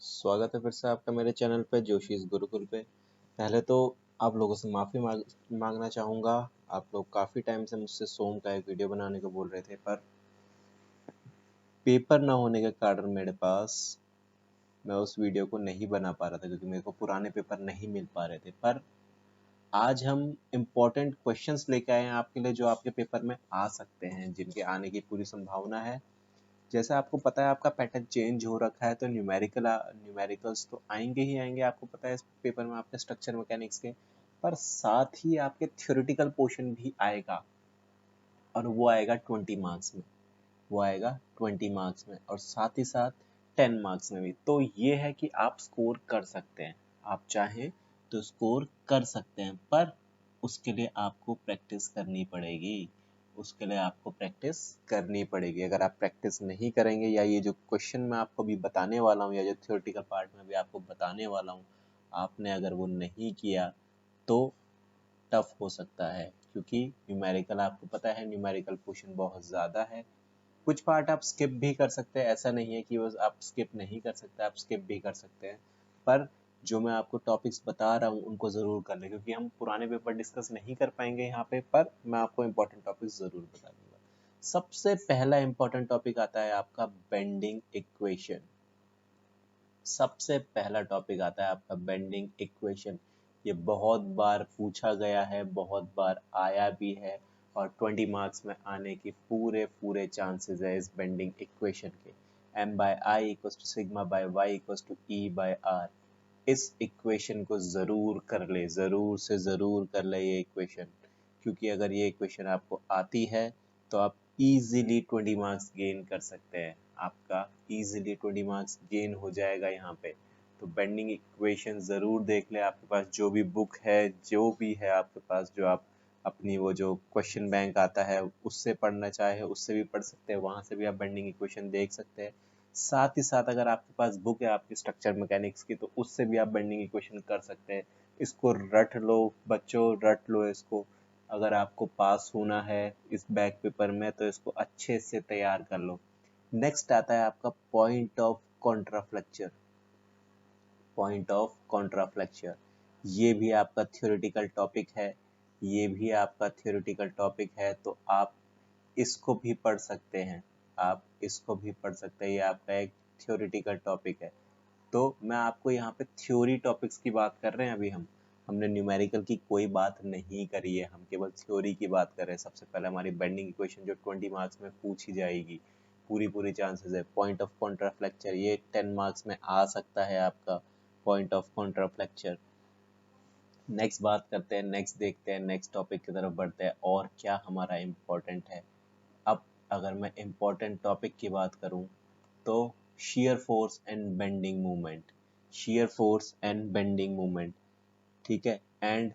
स्वागत है फिर से आपका मेरे चैनल पे जोशीस गुरुकुल पे। पहले तो आप लोगों से माफ़ी मांगना चाहूँगा। आप लोग काफ़ी टाइम से मुझसे सोम का एक वीडियो बनाने को बोल रहे थे, पर पेपर ना होने के कारण मेरे पास मैं उस वीडियो को नहीं बना पा रहा था, क्योंकि मेरे को पुराने पेपर नहीं मिल पा रहे थे। पर आज हम इम्पोर्टेंट क्वेश्चंस लेके आए हैं आपके लिए, जो आपके पेपर में आ सकते हैं, जिनके आने की पूरी संभावना है। जैसे आपको पता है आपका पैटर्न चेंज हो रखा है, तो न्यूमेरिकल्स तो आएंगे ही आएंगे। आपको पता है इस पेपर में आपके स्ट्रक्चर मैकेनिक्स के, पर साथ ही आपके थ्योरेटिकल पोर्शन भी आएगा, और वो आएगा 20 मार्क्स में। वो आएगा 20 मार्क्स में, और साथ ही साथ 10 मार्क्स में भी। तो ये है कि आप स्कोर कर सकते हैं, आप चाहें तो स्कोर कर सकते हैं, पर उसके लिए आपको प्रैक्टिस करनी पड़ेगी। उसके लिए आपको प्रैक्टिस करनी पड़ेगी। अगर आप प्रैक्टिस नहीं करेंगे, या ये जो क्वेश्चन मैं आपको भी बताने वाला हूँ, या जो थ्योरेटिकल पार्ट में भी आपको बताने वाला हूँ, आपने अगर वो नहीं किया तो टफ हो सकता है। क्योंकि न्यूमेरिकल, आपको पता है न्यूमेरिकल पोर्शन बहुत ज़्यादा है। कुछ पार्ट आप स्किप भी कर सकते हैं, ऐसा नहीं है कि बस आप स्किप नहीं कर सकते, आप स्किप भी कर सकते हैं। पर जो मैं आपको टॉपिक्स बता रहा हूँ उनको ज़रूर कर लें, क्योंकि हम पुराने पेपर डिस्कस नहीं कर पाएंगे यहाँ पे, पर मैं आपको इम्पोर्टेंट टॉपिक्स ज़रूर बता दूंगा। सबसे पहला इम्पोर्टेंट टॉपिक आता है आपका बेंडिंग इक्वेशन। सबसे पहला टॉपिक आता है आपका बेंडिंग इक्वेशन। ये बहुत बार पूछा गया है, बहुत बार आया भी है, और 20 मार्क्स में आने की पूरे पूरे चांसेस है इस बेंडिंग इक्वेशन के। m/i = σ/y = e/r। इस इक्वेशन को ज़रूर कर ले, ज़रूर से ज़रूर कर ले ये इक्वेशन, क्योंकि अगर ये इक्वेशन आपको आती है तो आप इजीली 20 मार्क्स गेन कर सकते हैं। आपका इजीली 20 मार्क्स गेन हो जाएगा यहाँ पे। तो बेंडिंग इक्वेशन ज़रूर देख ले। आपके पास जो भी बुक है, जो भी है आपके पास, जो आप अपनी वो जो क्वेश्चन बैंक आता है उससे पढ़ना चाहे उससे भी पढ़ सकते हैं, वहाँ से भी आप बेंडिंग इक्वेशन देख सकते हैं। साथ ही साथ अगर आपके पास बुक है आपकी स्ट्रक्चर मैकेनिक्स की, तो उससे भी आप बेंडिंग इक्वेशन कर सकते हैं। इसको रट लो बच्चों, रट लो इसको। अगर आपको पास होना है इस बैक पेपर में, तो इसको अच्छे से तैयार कर लो। नेक्स्ट आता है आपका point of contraflexure. Point of contraflexure, ये भी आपका थ्योरेटिकल टॉपिक है। ये भी आपका थ्योरेटिकल टॉपिक है, तो आप इसको भी पढ़ सकते हैं। आप इसको भी पढ़ सकते हैं, ये आपका एक थ्योरेटिकल टॉपिक है। तो मैं आपको यहाँ पे थ्योरी टॉपिक्स की बात कर रहे हैं। अभी हमने न्यूमेरिकल की कोई बात नहीं करी है, हम केवल थ्योरी की बात कर रहे हैं। सबसे पहले हमारी बेंडिंग इक्वेशन जो 20 मार्क्स में पूछी जाएगी, पूरी पूरी चांसेस है। पॉइंट ऑफ कॉन्ट्राफ्लेक्चर, ये 10 मार्क्स में आ सकता है आपका पॉइंट ऑफ कॉन्ट्राफ्लेक्चर। नेक्स्ट बात करते हैं, नेक्स्ट देखते हैं, नेक्स्ट टॉपिक की तरफ बढ़ते हैं, और क्या हमारा इम्पोर्टेंट है। अब अगर मैं इम्पोर्टेंट टॉपिक की बात करूं, तो shear force and bending moment, shear force and bending moment, ठीक है, and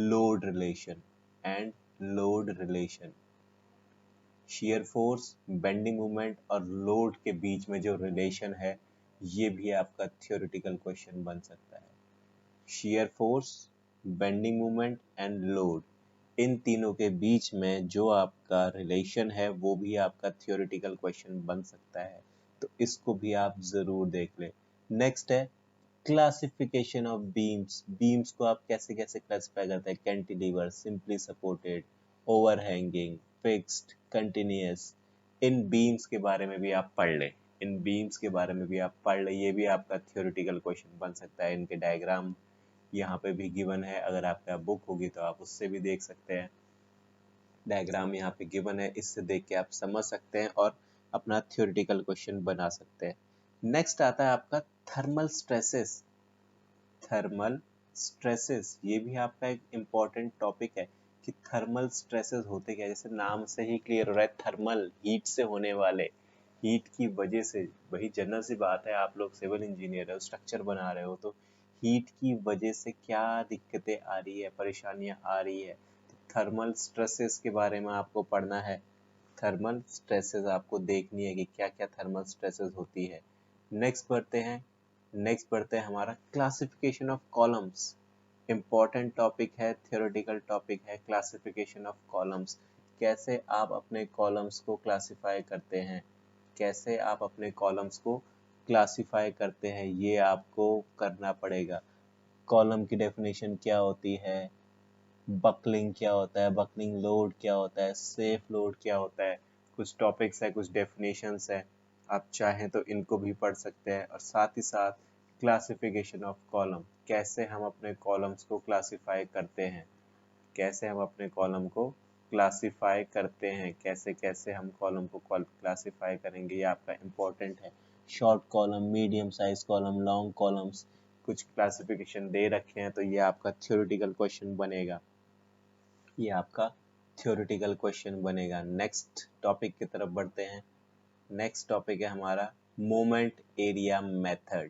load relation, and load relation। shear force, bending moment और load के बीच में जो relation है, ये भी आपका theoretical question बन सकता है। shear force, bending moment and load, इन तीनों के बीच में जो आपका रिलेशन है, वो भी आपका थियोरेटिकल क्वेश्चन बन सकता है। तो इसको भी आप ज़रूर देख लें। नेक्स्ट है क्लासिफिकेशन ऑफ बीम्स। बीम्स को आप कैसे कैसे क्लासिफाई करते हैं, cantilever, simply supported, overhanging, fixed, continuous. इन बीम्स के बारे में भी आप पढ़ लें, इन बीम्स के बारे में भी आप पढ़ लें। ये भी आपका थियोरेटिकल क्वेश्चन बन सकता है। इनके डायग्राम यहाँ पे भी गिवन है, अगर आपका बुक होगी तो आप उससे भी देख सकते हैं। डायग्राम यहाँ पे गिवन है, इससे देख के आप समझ सकते हैं और अपना थ्योरेटिकल क्वेश्चन बना सकते हैं। नेक्स्ट आता है आपका थर्मल स्ट्रेसेस। थर्मल स्ट्रेसेस, ये भी आपका एक इम्पॉर्टेंट टॉपिक है कि थर्मल स्ट्रेसेस होते क्या है। जैसे नाम से ही क्लियर हो रहा है, थर्मल, हीट से होने वाले, हीट की वजह से। वही जनरल सी बात है, आप लोग सिविल इंजीनियर हो, स्ट्रक्चर बना रहे हो, तो हीट की वजह से क्या दिक्कतें आ रही है, परेशानियां आ रही है, तो थर्मल स्ट्रेसेस के बारे में आपको पढ़ना है। थर्मल स्ट्रेसेस आपको देखनी है कि क्या क्या थर्मल स्ट्रेसेस होती है। नेक्स्ट बढ़ते हैं हमारा classification of columns. Important topic है, थियोरेटिकल टॉपिक है, क्लासिफिकेशन ऑफ कॉलम्स। कैसे आप अपने कॉलम्स को क्लासिफाई करते हैं, कैसे आप अपने कॉलम्स को क्लासिफाई करते हैं, ये आपको करना पड़ेगा। कॉलम की डेफिनेशन क्या होती है, बकलिंग क्या होता है, बकलिंग लोड क्या होता है, सेफ लोड क्या होता है, कुछ टॉपिक्स है, कुछ डेफिनेशंस है, आप चाहें तो इनको भी पढ़ सकते हैं। और साथ ही साथ क्लासिफिकेशन ऑफ कॉलम, कैसे हम अपने कॉलम्स को क्लासिफाई करते हैं, कैसे हम अपने कॉलम को क्लासिफाई करते हैं, कैसे कैसे हम कॉलम को क्लासिफाई करेंगे, ये आपका इम्पोर्टेंट है। Short column, medium size column, long columns, कुछ क्लासिफिकेशन दे रखे हैं, तो ये आपका थ्योरेटिकल क्वेश्चन बनेगा, ये आपका थ्योरेटिकल क्वेश्चन बनेगा। नेक्स्ट टॉपिक की तरफ बढ़ते हैं। नेक्स्ट टॉपिक है हमारा moment area method.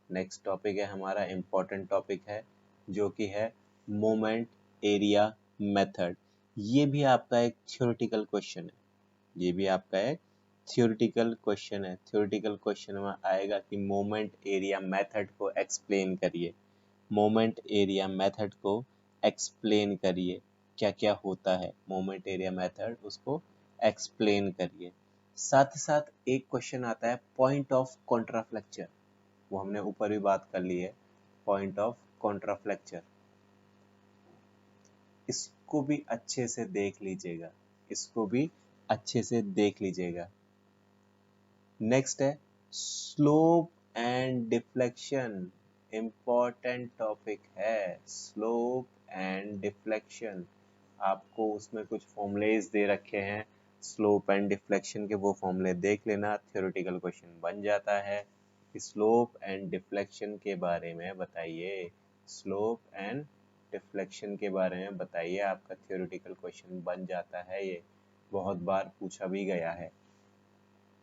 Next topic है हमारा इम्पोर्टेंट टॉपिक है, जो कि है मोमेंट एरिया मेथड। ये भी आपका एक थ्योरेटिकल क्वेश्चन है, ये भी आपका एक थ्योरेटिकल क्वेश्चन है। थ्योरेटिकल क्वेश्चन में आएगा कि मोमेंट एरिया मेथड को एक्सप्लेन करिए, मोमेंट एरिया मेथड को एक्सप्लेन करिए, क्या क्या होता है मोमेंट एरिया मेथड, उसको एक्सप्लेन करिए। साथ ही साथ एक क्वेश्चन आता है पॉइंट ऑफ कॉन्ट्राफ्लेक्चर, वो हमने ऊपर भी बात कर ली है, पॉइंट ऑफ कॉन्ट्राफ्लेक्चर, इसको भी अच्छे से देख लीजिएगा, इसको भी अच्छे से देख लीजिएगा। नेक्स्ट है slope and deflection, important topic है स्लोप एंड डिफ्लेक्शन। आपको उसमें कुछ फॉर्मूलेज दे रखे हैं स्लोप एंड डिफ्लेक्शन के, वो फॉर्मूले देख लेना, थ्योरेटिकल क्वेश्चन बन जाता है। स्लोप एंड डिफ्लेक्शन के बारे में बताइए, स्लोप एंड डिफ्लेक्शन के बारे में बताइए, आपका थ्योरेटिकल क्वेश्चन बन जाता है, ये बहुत बार पूछा भी गया है।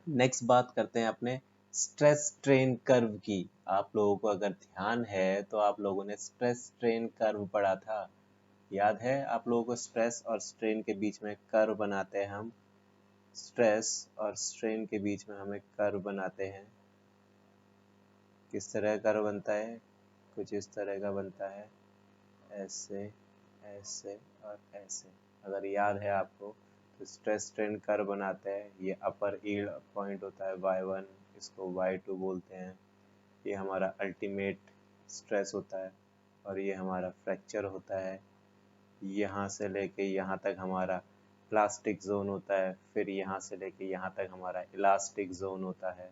नेक्स्ट बात करते हैं अपने स्ट्रेस स्ट्रेन कर्व की। आप लोगों को अगर ध्यान है तो आप लोगों ने स्ट्रेस स्ट्रेन कर्व पढ़ा था, याद है आप लोगों को? स्ट्रेस और स्ट्रेन के बीच में कर्व बनाते हैं हम, स्ट्रेस और स्ट्रेन के बीच में हमें कर्व बनाते हैं। किस तरह कर्व बनता है? कुछ इस तरह का बनता है, ऐसे ऐसे और ऐसे। अगर याद है आपको तो स्ट्रेस स्ट्रेन कर्व बनाते हैं, ये अपर यील्ड पॉइंट होता है y1, इसको y2 बोलते हैं, ये हमारा अल्टीमेट स्ट्रेस होता है, और ये हमारा फ्रैक्चर होता है। यहाँ से लेके यहाँ तक हमारा प्लास्टिक जोन होता है, फिर यहाँ से लेके यहाँ तक हमारा इलास्टिक जोन होता है।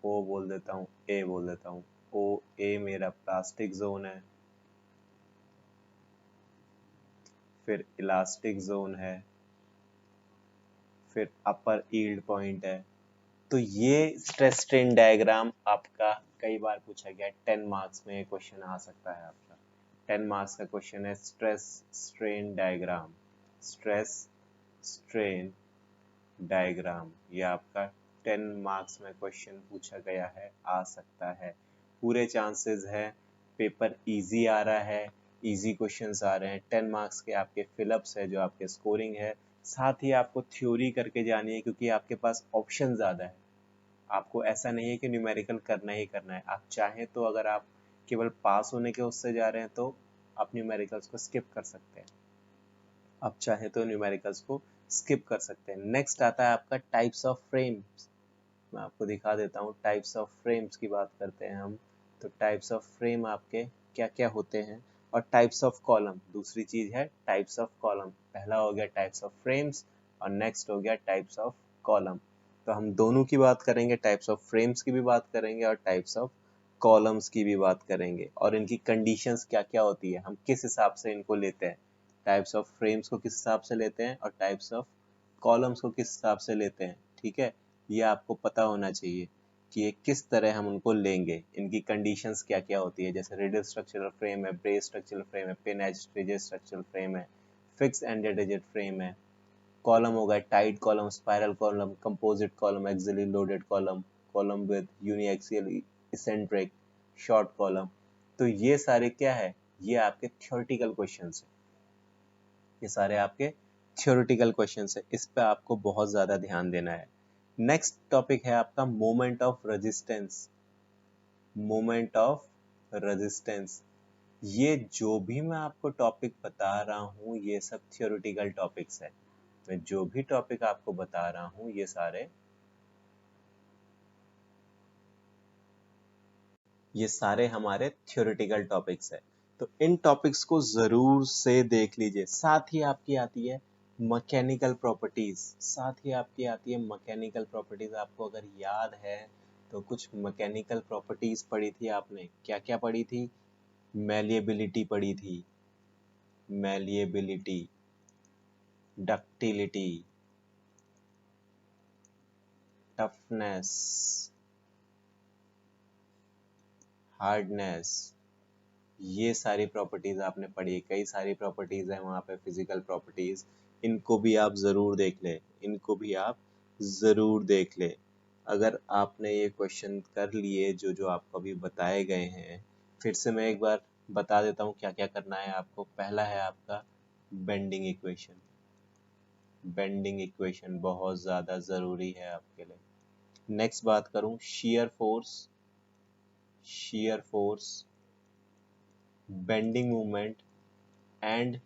ओ बोल देता हूँ, ए बोल देता हूँ, ओ ए मेरा प्लास्टिक जोन है, फिर इलास्टिक जोन है, फिर अपर यील्ड पॉइंट है। तो ये स्ट्रेस स्ट्रेन डायग्राम आपका कई बार पूछा गया है, 10 मार्क्स में क्वेश्चन आ सकता है आपका। 10 मार्क्स का क्वेश्चन है stress strain diagram, stress strain diagram, ये आपका 10 मार्क्स में क्वेश्चन पूछा गया है, आ सकता है। पूरे चांसेस है पेपर इजी आ रहा है, इजी क्वेश्चंस आ रहे हैं, 10 मार्क्स के आपके फिलअप्स है जो आपके स्कोरिंग है। साथ ही आपको थ्योरी करके जानी है, क्योंकि आपके पास ऑप्शन ज़्यादा है, आपको ऐसा नहीं है कि न्यूमेरिकल करना ही करना है। आप चाहें तो अगर आप केवल पास होने के उससे जा रहे हैं तो आप न्यूमेरिकल्स को स्किप कर सकते हैं, आप चाहें तो न्यूमेरिकल्स को स्किप कर सकते हैं। नेक्स्ट आता है आपका टाइप्स ऑफ फ्रेम्स, मैं आपको दिखा देता हूँ। टाइप्स ऑफ फ्रेम्स की बात करते हैं हम, तो टाइप्स ऑफ फ्रेम आपके क्या क्या होते हैं, और टाइप्स ऑफ कॉलम दूसरी चीज है। टाइप्स ऑफ कॉलम पहला हो गया टाइप्स ऑफ फ्रेम्स, और नेक्स्ट हो गया टाइप्स ऑफ कॉलम। तो हम दोनों की बात करेंगे, टाइप्स ऑफ फ्रेम्स की भी बात करेंगे और टाइप्स ऑफ कॉलम्स की भी बात करेंगे, और इनकी कंडीशंस क्या क्या होती है, हम किस हिसाब से इनको लेते हैं, टाइप्स ऑफ फ्रेम्स को किस हिसाब से लेते हैं और टाइप्स ऑफ कॉलम्स को किस हिसाब से लेते हैं। ठीक है, ये आपको पता होना चाहिए कि ये किस तरह हम उनको लेंगे, इनकी कंडीशंस क्या क्या होती है। जैसे रेडियल स्ट्रक्चरल फ्रेम है, ब्रेस स्ट्रक्चरल फ्रेम है, pin edge rigid structural frame है, फिक्स एंडेड रिजिड फ्रेम है। कॉलम होगा tied column, spiral column, composite column, axially loaded column, column with uniaxial eccentric, short column. तो ये सारे क्या है, ये आपके थ्योरेटिकल क्वेश्चंस है, ये सारे आपके थ्योरेटिकल क्वेश्चंस है, इस पे आपको बहुत ज्यादा ध्यान देना है। नेक्स्ट टॉपिक है आपका moment of resistance, moment of resistance. ये जो भी मैं आपको टॉपिक बता रहा हूँ ये सब थ्योरेटिकल टॉपिक्स है, मैं जो भी टॉपिक आपको बता रहा हूँ ये सारे ये सारे हमारे थ्योरेटिकल टॉपिक्स है। तो इन टॉपिक्स को जरूर से देख लीजिए। साथ ही आपकी आती है मैकेनिकल प्रॉपर्टीज, साथ ही आपकी आती है मैकेनिकल प्रॉपर्टीज। आपको अगर याद है तो कुछ मैकेनिकल प्रॉपर्टीज पढ़ी थी आपने, क्या क्या पढ़ी थी? मैलिएबिलिटी पढ़ी थी, मैलिएबिलिटी, डक्टिलिटी, टफनेस, हार्डनेस, ये सारी प्रॉपर्टीज आपने पढ़ी। कई सारी प्रॉपर्टीज है वहाँ पे, फिजिकल प्रॉपर्टीज, इनको भी आप ज़रूर देख ले, इनको भी आप ज़रूर देख ले। अगर आपने ये क्वेश्चन कर लिए जो जो आपको अभी बताए गए हैं, फिर से मैं एक बार बता देता हूँ क्या क्या करना है आपको। पहला है आपका बेंडिंग इक्वेशन, बेंडिंग इक्वेशन बहुत ज़्यादा ज़रूरी है आपके लिए। नेक्स्ट बात करूँ shear force, shear force, bending movement and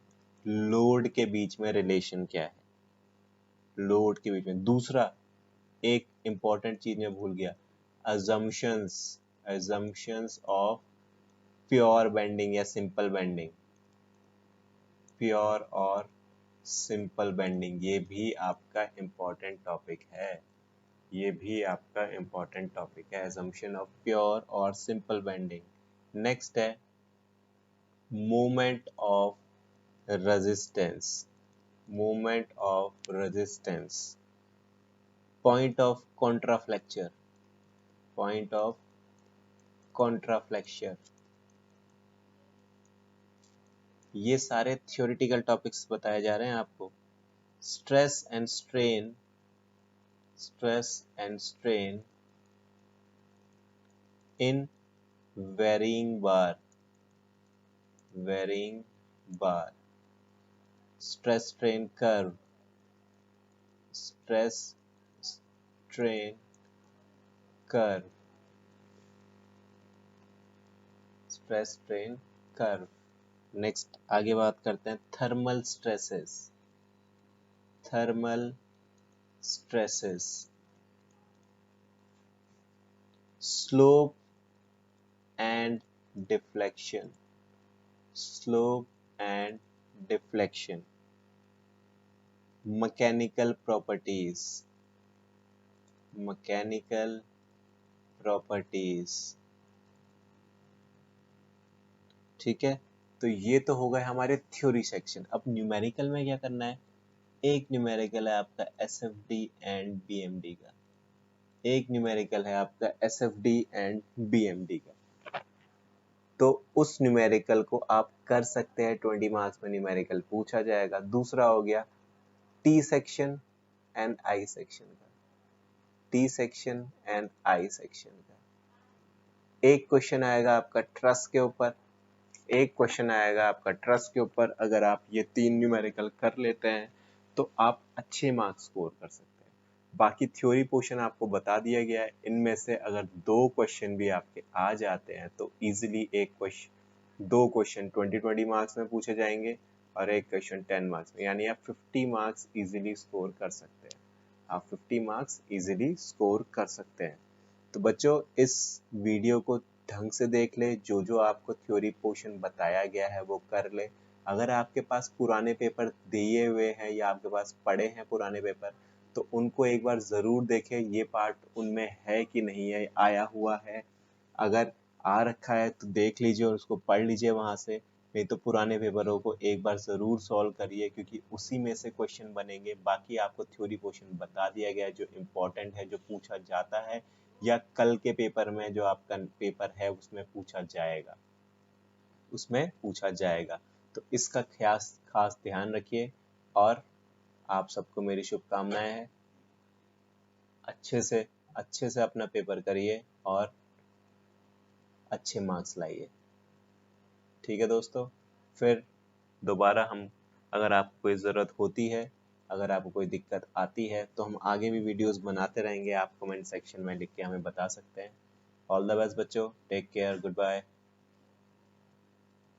load के बीच में रिलेशन क्या है, लोड के बीच में। दूसरा एक इंपॉर्टेंट चीज मैं भूल गया, assumptions, assumptions of pure bending या सिंपल बेंडिंग, प्योर और सिंपल बेंडिंग, ये भी आपका इंपॉर्टेंट टॉपिक है, ये भी आपका इंपॉर्टेंट टॉपिक है, assumption ऑफ प्योर और सिंपल बेंडिंग। नेक्स्ट है moment of resistance, movement of resistance, point of contraflexure, point of contraflexure, ये सारे theoretical topics बताए जा रहे हैं आपको। stress and strain, stress and strain in varying bar, varying bar, stress strain curve, stress strain curve, stress strain curve। Next आगे बात करते हैं thermal stresses, thermal stresses, slope and deflection, slope and deflection, mechanical properties, mechanical properties. ठीक है, तो ये तो हो गए हमारे थ्योरी सेक्शन। अब न्यूमेरिकल में क्या करना है? एक न्यूमेरिकल है आपका एसएफडी एंड बीएमडी का, एक न्यूमेरिकल है आपका एसएफडी एंड बीएमडी का। तो उस न्यूमेरिकल को आप कर सकते हैं, 20 मार्क्स में न्यूमेरिकल पूछा जाएगा। दूसरा हो गया T section and I section का, T section and I section का। एक क्वेश्चन आएगा आपका ट्रस के ऊपर, एक क्वेश्चन आएगा आपका ट्रस के ऊपर। अगर आप ये 3 न्यूमेरिकल कर लेते हैं तो आप अच्छे मार्क्स स्कोर कर सकते हैं। बाकी थ्योरी पोर्शन आपको बता दिया गया है, इनमें से अगर 2 क्वेश्चन भी आपके आ जाते हैं तो इजीली एक क्वेश्चन, 2 क्वेश्चन 20 मार्क्स में पूछे जाएंगे और एक क्वेश्चन 10 मार्क्स में, यानी आप 50 मार्क्स इजीली स्कोर कर सकते हैं, आप 50 मार्क्स इजीली स्कोर कर सकते हैं। तो बच्चों इस वीडियो को ढंग से देख ले, जो जो आपको थ्योरी पोर्शन बताया गया है वो कर ले। अगर आपके पास पुराने पेपर दिए हुए हैं या आपके पास पड़े हैं पुराने पेपर, तो उनको एक बार ज़रूर देखें, ये पार्ट उनमें है कि नहीं है, आया हुआ है। अगर आ रखा है तो देख लीजिए और उसको पढ़ लीजिए वहाँ से, नहीं तो पुराने पेपरों को एक बार ज़रूर सॉल्व करिए, क्योंकि उसी में से क्वेश्चन बनेंगे। बाकी आपको थ्योरी पोर्शन बता दिया गया है जो इम्पोर्टेंट है, जो पूछा जाता है या कल के पेपर में जो आपका पेपर है उसमें पूछा जाएगा, उसमें पूछा जाएगा। तो इसका खास ध्यान रखिए और आप सबको मेरी शुभकामनाएं हैं। अच्छे से अपना पेपर करिए और अच्छे मार्क्स लाइए। ठीक है दोस्तों, फिर दोबारा हम, अगर आपको कोई ज़रूरत होती है, अगर आपको कोई दिक्कत आती है तो हम आगे भी वीडियोस बनाते रहेंगे। आप कमेंट सेक्शन में लिख के हमें बता सकते हैं। ऑल द बेस्ट बच्चों, टेक केयर, गुड बाय।